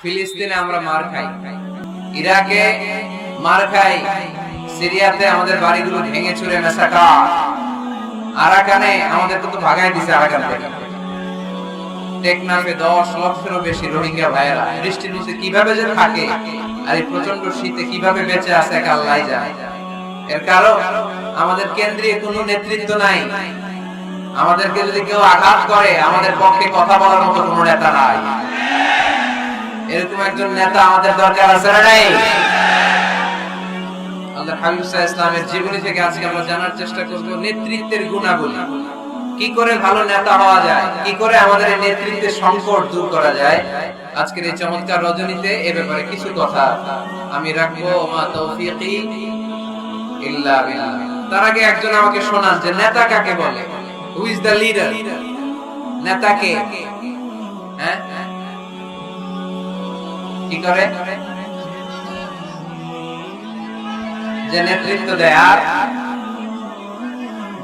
ফিলিস্তিনে আমরা মার খাই, ইরাকে মার খাই, সিরিয়াতে আমাদের বাড়িগুলো ভেঙে চুরে মেসাকার, আরাকানে আমাদের তো ভাগাই দিছে। আরাকান থেকে টেকনাফে 10 লক্ষেরও বেশি রোহিঙ্গা ভাইয়েরা বৃষ্টির মধ্যে কিভাবে যে থাকে আর এই প্রচন্ড শীতে কিভাবে বেঁচে আছে এক আল্লাহই জানে। এর কারণ আমাদের কেন্দ্রীয় কোনো নেতৃত্ব নাই। আমাদেরকে যদি কেউ আঘাত করে আমাদের পক্ষে কথা বলার মতো কোনো নেতা নাই। এরকম একজন নেতা আমাদের দরকার আছে না নাই? আল্লাহর হাবিব সাল্লাল্লাহু আলাইহি ওয়াসাল্লামের জীবনী থেকে আজকে আমরা জানার চেষ্টা করব নেতৃত্বের গুণাবলী, কি করে ভালো নেতা হওয়া যায়, কি করে আমাদের এই নেতৃত্বের সংকট দূর করা যায়। আজকের এই চমৎকার রজনীতে এ ব্যাপারে কিছু কথা আমি রাখবো। মা তৌফিকি ইল্লা বিল্লাহ। তার আগে একজন আমাকে শোনান যে নেতা কাকে বলে? Who is the leader? নেতা কে? হ্যাঁ, কি করে? যে নেতৃত্ব দেয়, আর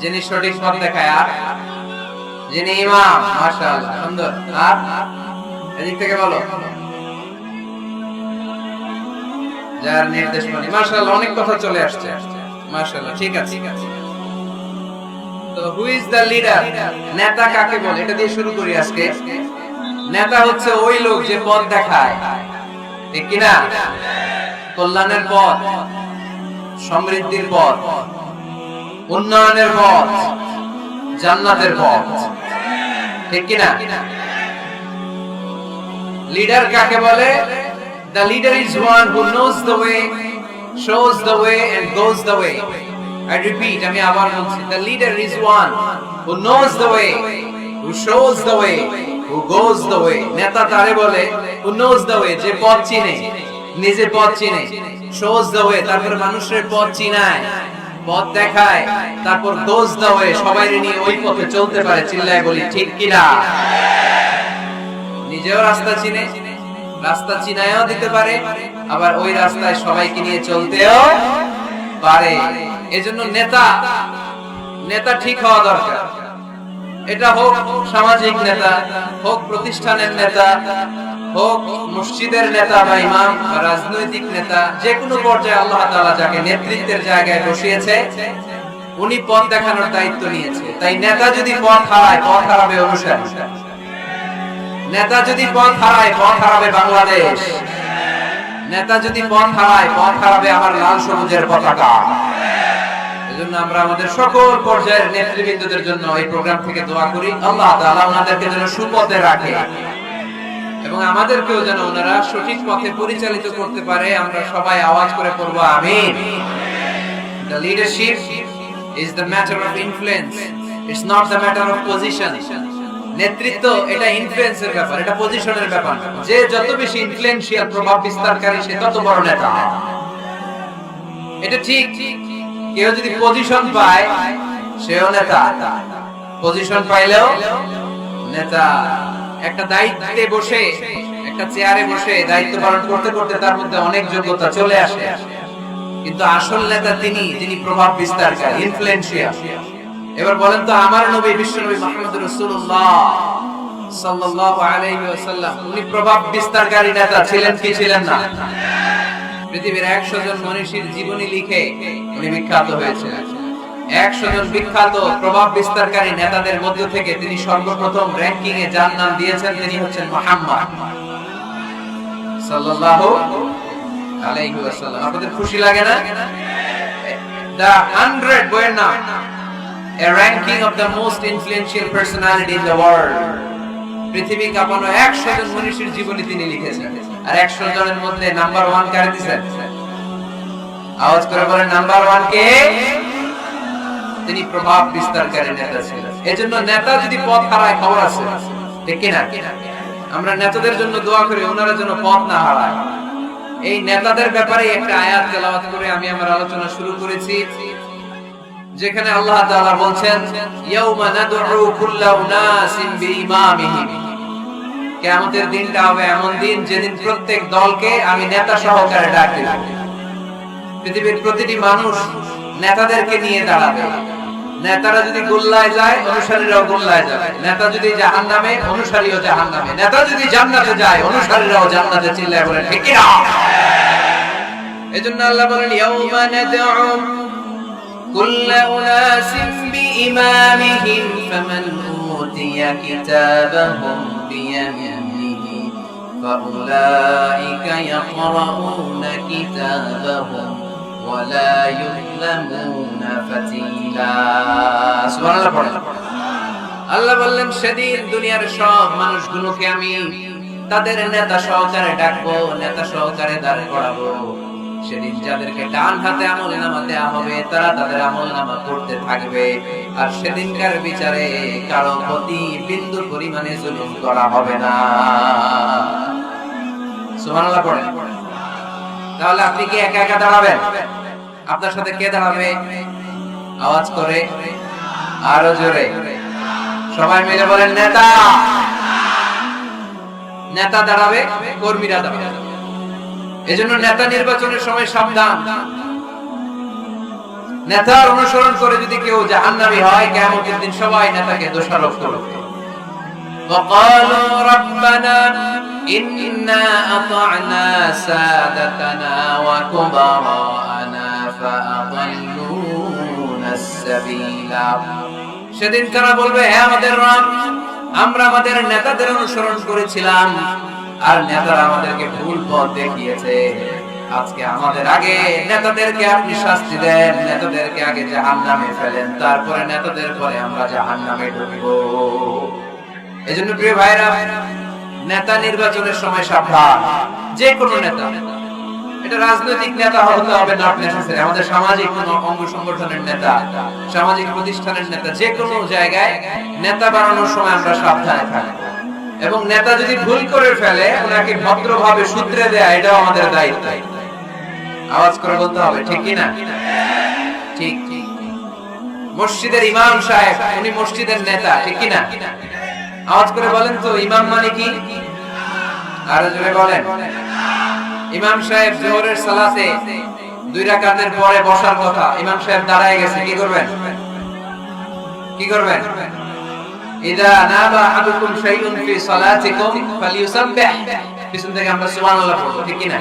যিনি সঠিক পথ দেখায়, আর যিনি ইমাম। মাশাআল্লাহ, সুন্দর। আর এদিক থেকে বলো, যার নির্দেশ মানে। মাশাআল্লাহ, অনেক কথা চলে আসছে। মাশাআল্লাহ, ঠিক আছে। তো হু ইজ দ্য লিডার? নেতা কাকে বলে এটা দিয়ে শুরু করি আজকে। নেতা হচ্ছে ওই লোক যে পথ দেখায়, ঠিক কি না? কল্যাণের পথ, সমৃদ্ধির পথ, উন্নয়নের পথ, জান্নাতের পথ, ঠিক কি না? লিডার কাকে বলে? The leader is one who knows the way, shows the way and goes the way. I repeat, আমি আবার বলছি, the leader is one who knows the way, who shows the way, who goes the way. নেতা তারে বলে who knows the way, যে পথ চিনে, নিজে পথ চিনে, shows the way, তারপর মানুষের পথ চিনায়, পথ দেখায়, তারপর goes the way, সবাইকে নিয়ে ওই পথে চলতে পারে। চিল্লায় বলি ঠিক কি না? নিজেও রাস্তা চিনে, রাস্তা চিনায়ও দিতে পারে, আবার ওই রাস্তায় সবাইকে নিয়ে চলতেও পারে। এজন্য নেতা ঠিক হওয়া দরকার। এটা হোক সামাজিক নেতা, হোক প্রতিষ্ঠানের নেতা, হোক মসজিদের নেতা বা ইমাম বা রাজনৈতিক নেতা, যে কোনো পর্যায়ে আল্লাহ তাআলা যাকে নেতৃত্বের জায়গায় বসিয়েছে উনি পথ দেখানোর দায়িত্ব নিয়েছে। তাই নেতা যদি পথ হারায়, পথ হারাবে অনুসারী। নেতা যদি পথ হারায়, পথ হারাবে বাংলাদেশ। নেতা যদি পথ হারায়, পথ হারাবে আমার লাল সবুজের পতাকা। এজন্য আমরা আমাদের সকল পর্যায়ের নেতৃবৃন্দদের জন্য এই প্রোগ্রাম থেকে দোয়া করি, আল্লাহ তাআলা ওনাদেরকে যেন সুপথে রাখে এবং আমাদেরকেও যেন ওনারা সঠিক পথে পরিচালিত করতে পারে। আমরা সবাই আওয়াজ করে পড়ব আমিন। The leadership is the matter of influence, it's not the matter of position. নেতৃত্ব এটা ইনফ্লুয়েন্সের ব্যাপার, এটা পজিশনের ব্যাপার। যে যত বেশি ইনফ্লুয়েন্সিয়াল, প্রভাব বিস্তারকারী, সে তত বড় নেতা। এটা ঠিক। কেউ যদি পজিশন পায় সেও নেতা, পজিশন পাইলেও নেতা। একটা দায়িত্বে বসে, একটা চেয়ারে বসে দায়িত্ব পালন করতে করতে তার মধ্যে অনেক যোগ্যতা চলে আসে, কিন্তু আসল নেতা তিনি, যিনি প্রভাব বিস্তারকারী, ইনফ্লুয়েন্সিয়াল। এবার বলেন তো, আমার নবী বিশ্বনবী মুহাম্মদ রাসূলুল্লাহ সাল্লাল্লাহু আলাইহি ওয়াসাল্লাম উনি প্রভাব বিস্তারকারী নেতা ছিলেন কি ছিলেন না? পৃথিবীর 100 জন মনীষীর জীবনী লিখে উনি বিখ্যাত হয়েছিলেন। 100 জন বিখ্যাত প্রভাব বিস্তারকারী নেতাদের মধ্য থেকে তিনি সর্বপ্রথম র‍্যাঙ্কিং এ যার নাম দিয়েছেন তিনি হচ্ছেন মুহাম্মদ সাল্লাল্লাহু আলাইহি ওয়াসাল্লাম। আপনাদের খুশি লাগে না? The 100 বইয়ের নাম, a ranking of the most influential personality in the world. পৃথিবী কাঁপানো 100 জন মনীষীর জীবনী তিনি লিখেছেন। আর 100 জনের মধ্যে নাম্বার 1 কারে দিয়েছেন? আওয়াজ করে বলেন, নাম্বার 1 কে? তিনি প্রভাব বিস্তারকারী নেতা ছিলেন। এজন্য নেতা যদি পথ হারায়, খবর আছে, ঠিক কি না? আমরা নেতাদের জন্য দোয়া করি ওনারা যেন পথ না হারায়। এই নেতাদের ব্যাপারে একটা আয়াত তেলাওয়াত করে আমি আমার আলোচনা শুরু করেছি, যেখানে আল্লাহ তাআলা বলছেন, ইয়াউমা নাদউ কুল্লা উনাসিন বিইমামিহিম। কিয়ামতের দিনটা হবে এমন দিন যেদিন প্রত্যেক দলকে আমি নেতা সহকারে ডাক দেব। পৃথিবীর প্রতিটি মানুষ নেতাদেরকে নিয়ে দাঁড়াবে। নেতারা যদি গোল্লায় যায় অনুসারীরাও গোল্লায় যাবে, নেতা যদি জাহান্নামে অনুসারীও জাহান্নামে, নেতা যদি জান্নাতে যায় অনুসারীরাও জান্নাতে। চিল্লায় বলেন ঠিক কি না? এজন্য আল্লাহ বলেন ইয়াউমা নাদউ কুল্লা উনাসিন বিইমামিহিম ফামান উতিয়া কিতাবাহুম বিয়ামিনিহি ফাউলাইকা ইয়াকরাউনা কিতাবাহুম ওয়ালা ইউযলামুনা ফাতিলা। সুবহানাল্লাহ পড়েন। আল্লাহ বললেন সেদিন দুনিয়ার সব মানুষগুলোকে আমি তাদের নেতা সহকারে ডাকবো, নেতা সহকারে দাঁড় করাবো। সেদিন যাদেরকে ডান হাতে আমলনামা দেয়া হবে তারা তাদের আমলনামা করতে থাকবে, আর সেদিনকার বিচারে কারো প্রতি বিন্দু পরিমাণে জুলুম করা হবে না। সুবহানাল্লাহ পড়েন। তাহলে আপনি কি একা একা দাঁড়াবেন? আপনার সাথে কে দাঁড়াবে? আওয়াজ করে আরো জোরে সবাই মিলে বলেন নেতা। নেতা দাঁড়াবে, কর্মীরা দাঁড়াবে। এজন্য নেতা নির্বাচনের সময় সাবধান। নেতার অনুসরণ করে যদি কেউ জাহান্নামী হয় কিয়ামতের দিন সবাই নেতাকে দোষারোপ করবে। وقالوا ربنا إنا أطعنا سادتنا وكبراءنا فأضلونا السبيل। সেদিন তারা বলবে হে আমাদের রব, আমরা আমাদের নেতাদের অনুসরণ করেছিলাম আর নেতারা আমাদেরকে ভুল পথ দেখিয়েছে। আজকে আমাদের আগে নেতাদেরকে আপনি শাস্তি দেন, নেতাদেরকে আগে জাহান্নামে ফেলেন, তারপরে নেতাদের পরে আমরা জাহান্নামে ঢুকবো। এজন্য প্রিয় ভাইরা, নেতা নির্বাচনের সময় সাবধান। যে কোনো নেতা, এটা রাজনৈতিক নেতা হতে হবে নট নেসেসারি, আমাদের সামাজিক কোনো অঙ্গ সংগঠনের নেতা, সামাজিক প্রতিষ্ঠানের নেতা, যে কোনো জায়গায় নেতা বানানোর সময় আমরা সাবধানে থাকবো। এবং নেতা যদি ভুল করে ফেলে ওনাকে ভদ্রভাবে শুধরে দেয়া, এটাও আমাদের দায়িত্ব। আওয়াজ করে বলতে হবে ঠিক কি না? ঠিক। মসজিদের ইমাম সাহেব উনি মসজিদের নেতা, ঠিক কি না? আওয়াজ করে বলেন তো ইমাম মানে কি? আরো জোরে বলেন। ইমাম সাহেব জোহরের সালাতে 2 রাকাতের পরে বসার কথা, ইমাম সাহেব দাঁড়ায় গেছে, কি করবেন? কি করবেন? ইদা নাবা আহাদুকুম শাইউন ফি সালাতিকুম ফালিয়ুসাব্বিহ। পিছন থেকে আমরা সুবহানাল্লাহ পড়ব, ঠিক কি না?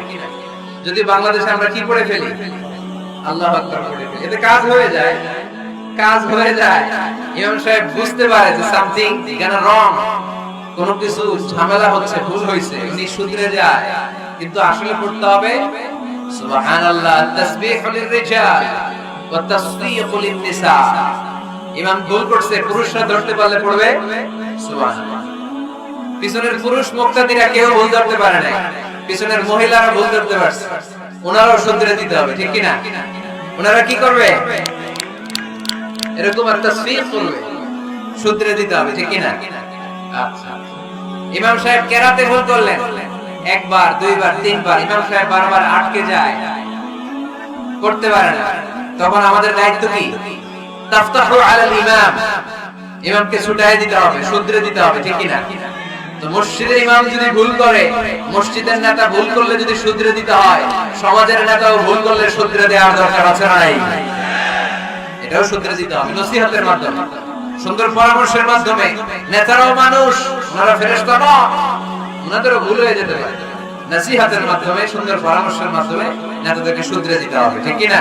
যদি বাংলাদেশে আমরা কি পড়ে ফেলি? আল্লাহু আকবার পড়ে ফেলি, এতে কাজ হয়ে যায়। কাজ হয়ে যায়। ইমাম সাহেব বুঝতে পারে যে সামথিং গানা রং, কোনো কিছু ঝামেলা হচ্ছে, ভুল হয়েছে, উনি শুধরে যায়। কিন্তু আসলে পড়তে হবে সুবহানাল্লাহ, তাসবিহু লিররিজাল ওয়া তাসদীকু লিন-নিসা। ইমাম ভুল করছে, পুরুষরা ধরতে পারলে পড়বে সুবহানাল্লাহ। পিছনের পুরুষ মুক্তাদিরা কেউ ভুল ধরতে পারে না, পিছনের মহিলারা ভুল ধরতে পারছে, ওনারাও শুধরে দিতে হবে, ঠিক কি না? ওনারা কি করবে? এরকম একটা তাসবিহ করবে, শুধরে দিতে হবে, ঠিক কি না? আচ্ছা, ইমাম সাহেব কেরাতে ভুল করলেন, একবার, দুইবার, তিনবার, ইমাম সাহেব বারবার আটকে যায়, করতে পারে না, তখন আমাদের দায়িত্ব কি? তাফতাহু আলাল ইমাম, ইমামকে ছুটায় দিতে হবে, শুধরে দিতে হবে, ঠিক কি না? তো মসজিদের ইমাম যদি ভুল করে, মসজিদের নেতা ভুল করলে যদি শুধরে দিতে হয়, সমাজের নেতাও ভুল করলে শুধরে দেওয়ার দরকার আছে না নাই? এটাও শুধরে দিতে হবে নসিহতের মাধ্যমে, সুন্দর পরামর্শের মাধ্যমে। নেতারাও মানুষ, ওনারা ফেরেশতা নয়, ওনাদেরও ভুল হয়ে যেতে পারে। নসিহতের মাধ্যমে, সুন্দর পরামর্শের মাধ্যমে নেতাদেরকে শুধরে দিতে হবে, ঠিক কি না?